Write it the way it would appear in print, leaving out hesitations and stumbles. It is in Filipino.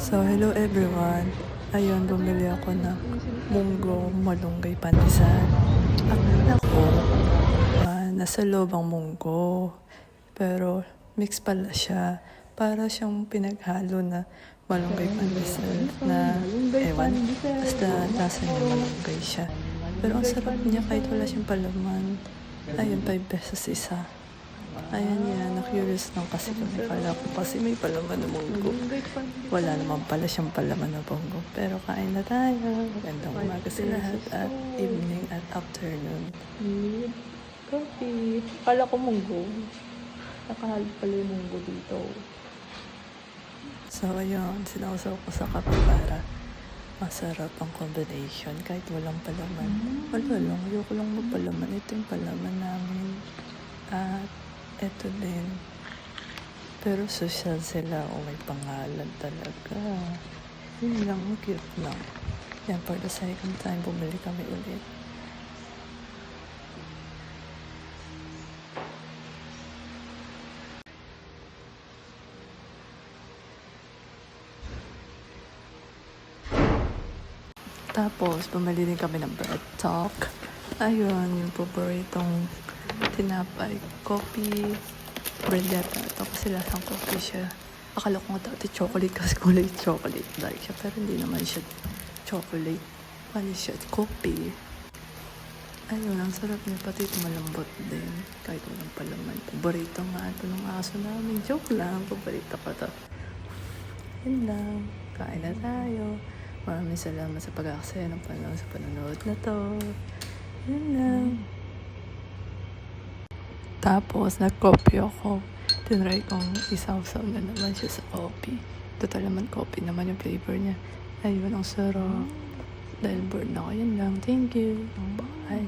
So, hello everyone. Ayun, bumili ako ng munggo, malunggay, pandesal. Akala ko, nasa loob ang munggo. Pero, mix pala siya. Para siyang pinaghalo na malunggay, pandesal na ewan. Basta lasa niya malunggay siya. Pero ang sarap niya kahit wala siyang palaman. Ayun, 5 pesos isa. Ayan yan, na-curious lang kasi kami. Kala ko kasi may palaman na munggo. Wala naman pala siyang palaman na munggo. Pero kain na tayo. Magandang umaga sa lahat at evening at afternoon. Coffee. Kala ko munggo. Nakahalo pala yung munggo dito. So ayun, sinausaw ko sa kape para masarap ang combination kahit walang palaman. Wala lang, ayoko lang magpalaman. Ito yung palaman namin. At eto din. Pero social sila o may pangalan talaga. Yun lang, cute lang. Yan, for the second time, bumili kami ulit. Tapos, bumili din kami ng bread talk. Ayun, yung paboritong tinapay, coffee, bread yata. Tapos sila sang coffee siya. Akala ko nga dati chocolate kasi kulay chocolate like siya. Pero hindi naman siya chocolate. Ano siya? Coffee. Ayun, ang sarap niya. Pati ito malambot din. Kahit walang palaman. Paborito nga ito ng aso namin. Joke lang. Paborito ko to. Yun lang. Kain na tayo. Maraming salamat sa pag-aksaya ng panahon sa panonood na to. Yun lang. Tapos, nag-coffee ako. Tinry kong isaw-saw na naman siya sa coffee. Total naman coffee naman yung flavor niya. Ayun, ang sarap. Dahil bored na ako. Yun lang. Thank you. Bye.